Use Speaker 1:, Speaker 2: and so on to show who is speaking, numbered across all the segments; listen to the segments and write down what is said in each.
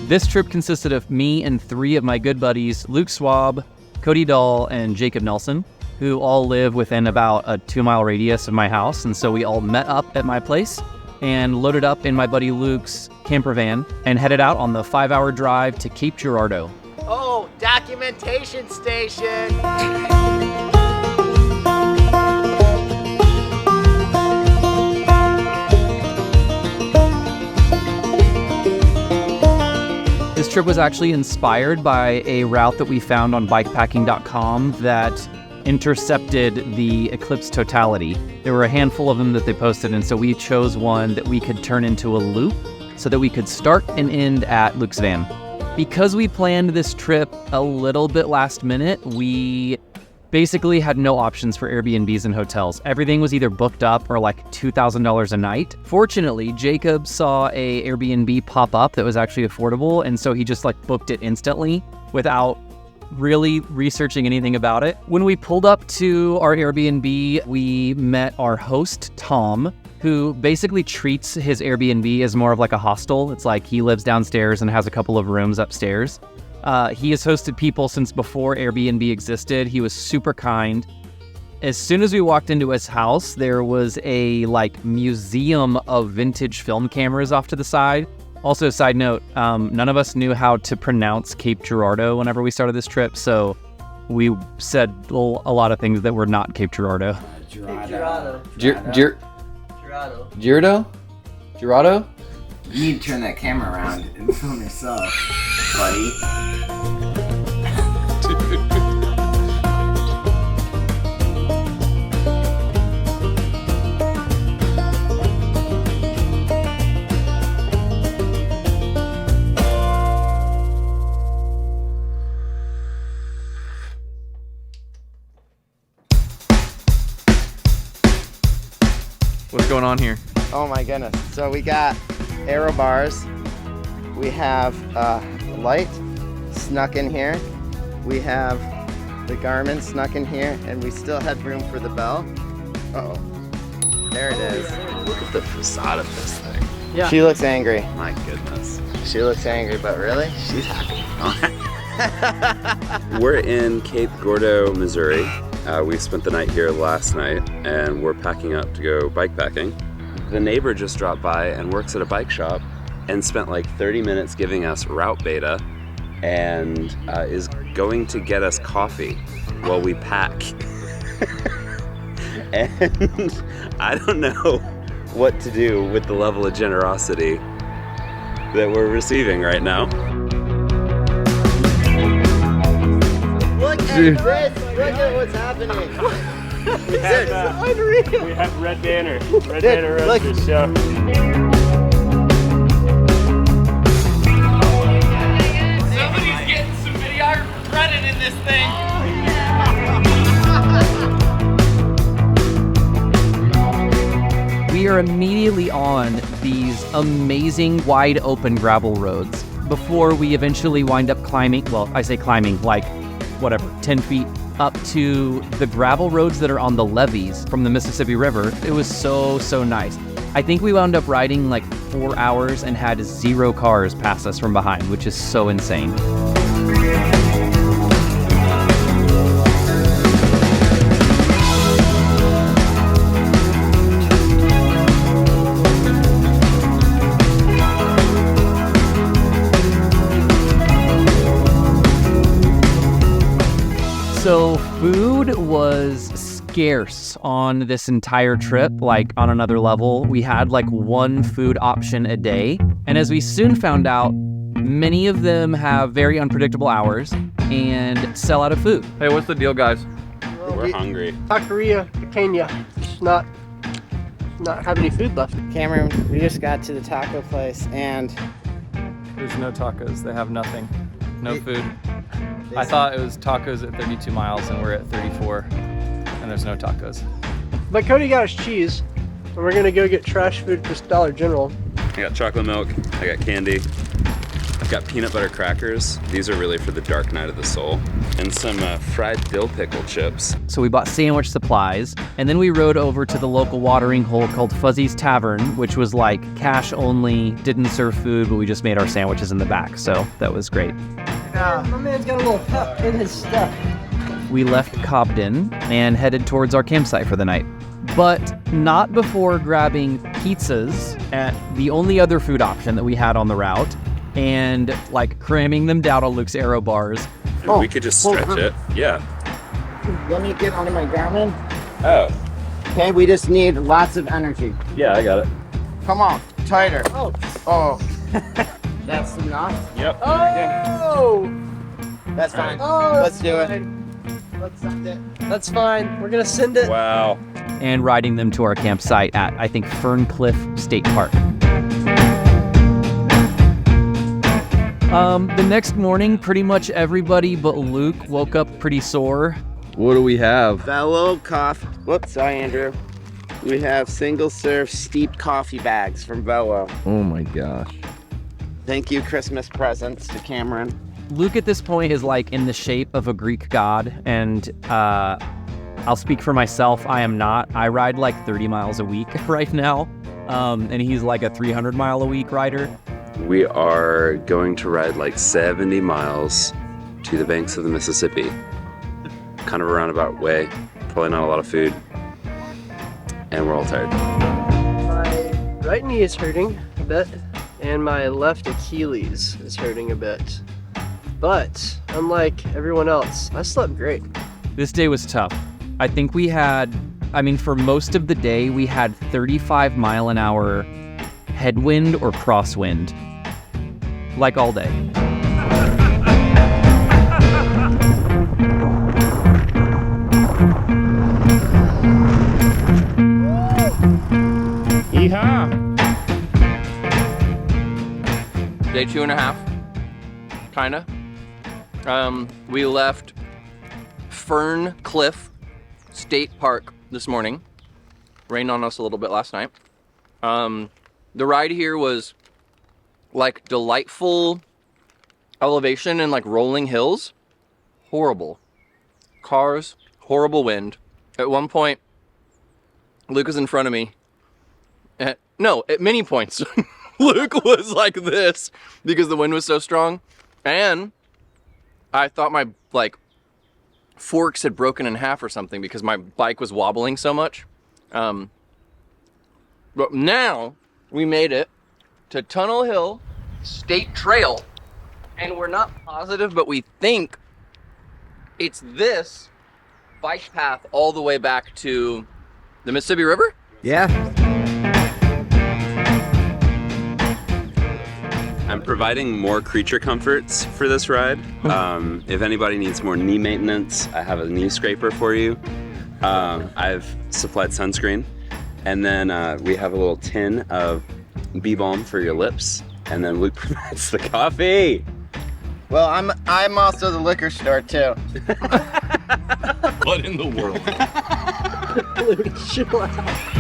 Speaker 1: This trip consisted of me and 3 of my good buddies, Luke Swab, Cody Dahl, and Jacob Nelson, who all live within about a 2-mile radius of my house. And so we all met up at my place and loaded up in my buddy Luke's camper van and headed out on the 5-hour drive to Cape Girardeau.
Speaker 2: Oh, documentation station!
Speaker 1: This trip was actually inspired by a route that we found on bikepacking.com that intercepted the Eclipse totality. There were a handful of them that they posted, and so we chose one that we could turn into a loop so that we could start and end at Luke's van. Because we planned this trip a little bit last minute, we basically had no options for Airbnbs and hotels. Everything was either booked up or like $2,000 a night. Fortunately, Jacob saw a Airbnb pop up that was actually affordable, and so he just like booked it instantly without really researching anything about it. When we pulled up to our Airbnb, we met our host, Tom, who basically treats his Airbnb as more of like a hostel. It's like he lives downstairs and has a couple of rooms upstairs. He has hosted people since before Airbnb existed. He was super kind. As soon as we walked into his house, there was a like museum of vintage film cameras off to the side. Also, side note, none of us knew how to pronounce Cape Girardeau whenever we started this trip, so we said a lot of things that were not Cape Girardeau.
Speaker 2: Girardeau.
Speaker 1: Girardeau?
Speaker 2: You need to turn that camera around and film yourself, buddy.
Speaker 1: What's going on here?
Speaker 2: Oh my goodness. So we got aero bars. We have light snuck in here. We have the Garmin snuck in here, and we still had room for the bell. Uh-oh. There it is.
Speaker 3: Look at the facade of this thing.
Speaker 2: Yeah. She looks angry.
Speaker 3: My goodness.
Speaker 2: She looks angry, but really, she's happy.
Speaker 3: We're in Cape Girardeau, Missouri. We spent the night here last night, and we're packing up to go bikepacking. The neighbor just dropped by and works at a bike shop and spent like 30 minutes giving us route beta and is going to get us coffee while we pack. And I don't know what to do with the level of generosity that we're receiving right now.
Speaker 2: Look at this! Look at what's happening!
Speaker 4: We have Red Banner Roasters show.
Speaker 1: Somebody's getting some videographer credit in this thing. We are immediately on these amazing wide open gravel roads before we eventually wind up climbing, well, I say climbing, like whatever, 10 feet up to the gravel roads that are on the levees from the Mississippi River. It was so nice. I think we wound up riding like 4 hours and had 0 cars pass us from behind, which is so insane. So food was scarce on this entire trip, like on another level. We had like 1 food option a day. And as we soon found out, many of them have very unpredictable hours and sell out of food. Hey, what's the deal, guys?
Speaker 3: We're hungry.
Speaker 4: Taqueria, Kenya, just not have any food left.
Speaker 2: Cameron, we just got to the taco place and
Speaker 1: There's no tacos. They have nothing. No food. I thought it was tacos at 32 miles and we're at 34 and there's no tacos.
Speaker 4: But Cody got us cheese, and we're gonna go get trash food for Dollar General.
Speaker 3: I got chocolate milk, I got candy, I've got peanut butter crackers. These are really for the dark night of the soul. and some fried dill pickle chips.
Speaker 1: So we bought sandwich supplies, and then we rode over to the local watering hole called Fuzzy's Tavern, which was like cash only, didn't serve food, but we just made our sandwiches in the back, so that was great.
Speaker 4: My man's got a little pep in his step.
Speaker 1: We left Cobden and headed towards our campsite for the night, but not before grabbing pizzas at the only other food option that we had on the route and like cramming them down on Luke's aero bars.
Speaker 3: We could just stretch it. Yeah.
Speaker 2: Let me get onto my Garmin.
Speaker 3: Oh.
Speaker 2: Okay, we just need lots of energy.
Speaker 3: Yeah, I got it.
Speaker 2: Come on, tighter.
Speaker 4: Oh.
Speaker 2: That's enough.
Speaker 3: Yep.
Speaker 4: Oh!
Speaker 2: That's fine.
Speaker 4: Oh,
Speaker 2: Let's do it.
Speaker 4: fine.
Speaker 2: Let's send it.
Speaker 4: That's fine. We're gonna send it.
Speaker 3: Wow.
Speaker 1: And riding them to our campsite at, I think, Ferncliff State Park. The next morning, pretty much everybody but Luke woke up pretty sore.
Speaker 5: What do we have?
Speaker 2: Bellow coffee. Whoops, sorry, Andrew. We have single serve steeped coffee bags from Bellow.
Speaker 5: Oh my gosh.
Speaker 2: Thank you, Christmas presents to Cameron.
Speaker 1: Luke at this point is like in the shape of a Greek god, and I'll speak for myself, I am not. I ride like 30 miles a week right now, and he's like a 300 mile a week rider.
Speaker 3: We are going to ride like 70 miles to the banks of the Mississippi. Kind of a roundabout way, probably not a lot of food, and we're all tired.
Speaker 4: My right knee is hurting a bit, and my left Achilles is hurting a bit. But unlike everyone else, I slept great.
Speaker 1: This day was tough. I think we had, for most of the day, we had 35 mile an hour headwind or crosswind, like all day.
Speaker 6: Yeehaw! Day 2.5, kinda. We left Ferncliff State Park this morning. Rained on us a little bit last night. The ride here was like delightful elevation and like rolling hills. Horrible. Cars, horrible wind. At one point, Luke was in front of me. At many points, Luke was like this because the wind was so strong. And I thought my forks had broken in half or something because my bike was wobbling so much. But now we made it to Tunnel Hill State Trail, and we're not positive, but we think it's this bike path all the way back to the Mississippi River.
Speaker 5: Yeah.
Speaker 3: I'm providing more creature comforts for this ride. If anybody needs more knee maintenance, I have a knee scraper for you. I've supplied sunscreen. And then we have a little tin of bee balm for your lips. And then Luke provides the coffee.
Speaker 2: Well, I'm also the liquor store too.
Speaker 3: What in the world?
Speaker 4: Luke, chill out.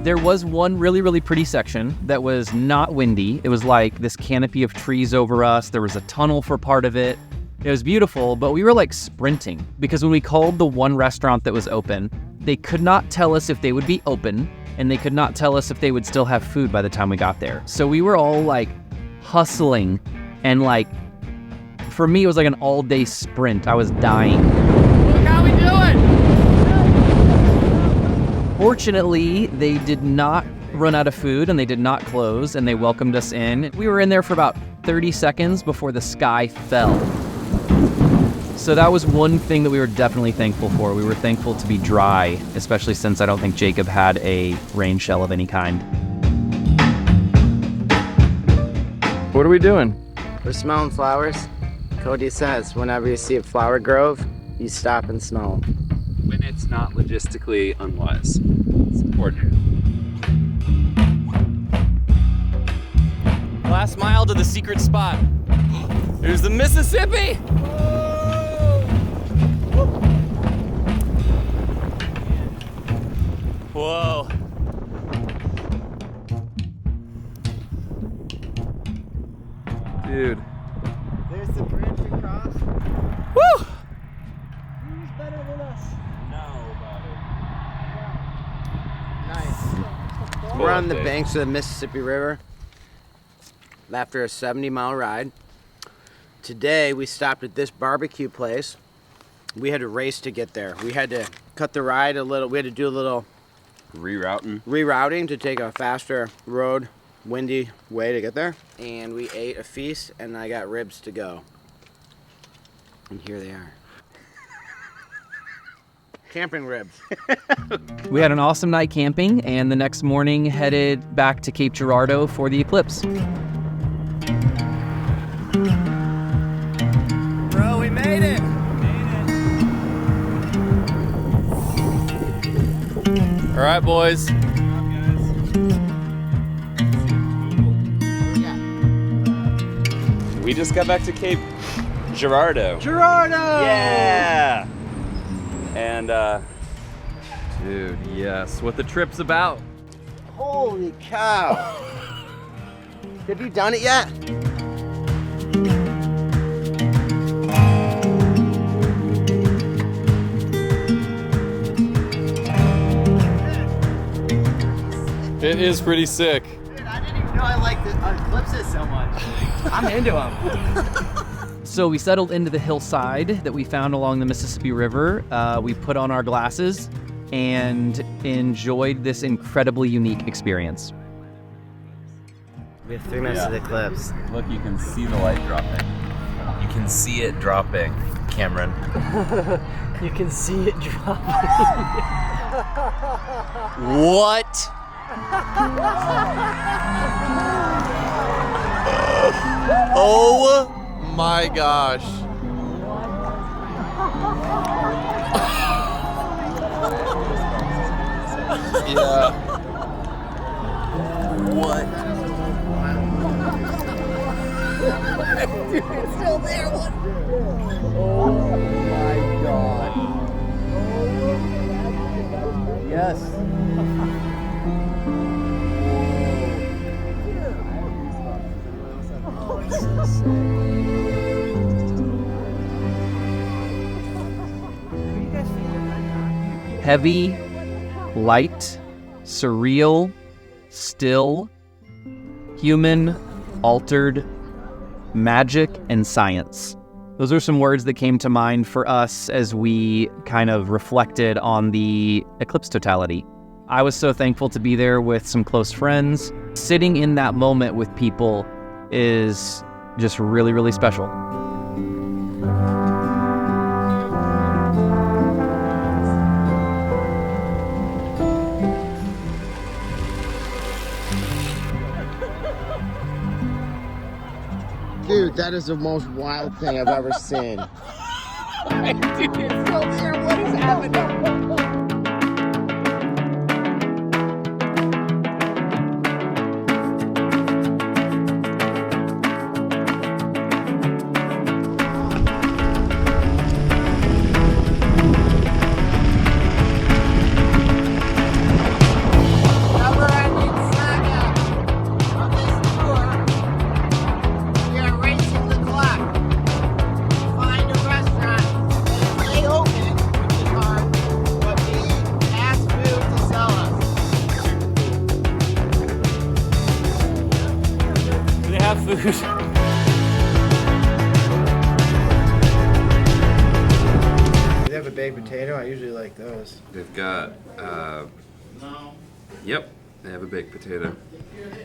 Speaker 1: There was one really, really pretty section that was not windy. It was like this canopy of trees over us. There was a tunnel for part of it. It was beautiful, but we were like sprinting because when we called the one restaurant that was open, they could not tell us if they would be open, and they could not tell us if they would still have food by the time we got there. So we were all like hustling, and like, for me, it was like an all-day sprint. I was dying.
Speaker 6: Look how we doing!
Speaker 1: Fortunately, they did not run out of food and they did not close, and they welcomed us in. We were in there for about 30 seconds before the sky fell. So that was one thing that we were definitely thankful for. We were thankful to be dry, especially since I don't think Jacob had a rain shell of any kind.
Speaker 6: What are we doing?
Speaker 2: We're smelling flowers. Cody says whenever you see a flower grove, you stop and smell them.
Speaker 3: When it's not logistically unwise. It's important.
Speaker 6: Last mile to the secret spot. There's the Mississippi!
Speaker 7: Whoa.
Speaker 5: Dude.
Speaker 2: There's the bridge across.
Speaker 7: Woo!
Speaker 4: Who's better than us?
Speaker 2: Nice. We're on the banks of the Mississippi River after a 70-mile ride. Today we stopped at this barbecue place. We had to race to get there. We had to cut the ride a little. We had to do a little rerouting to take a faster road, windy way to get there. And we ate a feast, and I got ribs to go. And here they are. Camping ribs.
Speaker 1: We had an awesome night camping, and the next morning headed back to Cape Girardeau for the Eclipse.
Speaker 2: Bro, we made it.
Speaker 7: All right, boys.
Speaker 3: We just got back to Cape Girardeau.
Speaker 2: Girardeau!
Speaker 3: Yeah! And
Speaker 5: Dude, yes. What the trip's about.
Speaker 2: Holy cow. Have you done it yet?
Speaker 7: It is pretty sick.
Speaker 2: Dude, I didn't even know I liked the Eclipses so much. I'm into them.
Speaker 1: So we settled into the hillside that we found along the Mississippi River. We put on our glasses and enjoyed this incredibly unique experience.
Speaker 2: We have 3 minutes to the Eclipse.
Speaker 3: look, you can see the light dropping. You can see it dropping, Cameron.
Speaker 4: You can see it dropping.
Speaker 7: What? Oh my gosh. Yeah. What?
Speaker 2: It's still there. What?
Speaker 7: Oh my god. Yes.
Speaker 1: Heavy, light, surreal, still, human, altered, magic, and science. Those are some words that came to mind for us as we kind of reflected on the Eclipse totality. I was so thankful to be there with some close friends. Sitting in that moment with people is just really, really special.
Speaker 2: Dude, that is the most wild thing I've ever seen.
Speaker 7: Dude, it's still there. What is happening?
Speaker 2: Food. They have a baked potato. I usually like those.
Speaker 3: They've got, yep, they have a baked potato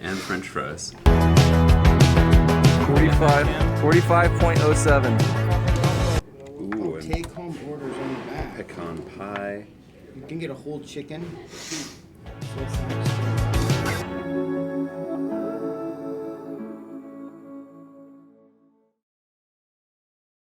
Speaker 3: and French fries.
Speaker 5: 45.07.
Speaker 3: Ooh, and
Speaker 2: Take home orders on the back.
Speaker 3: pecan pie.
Speaker 2: You can get a whole chicken. So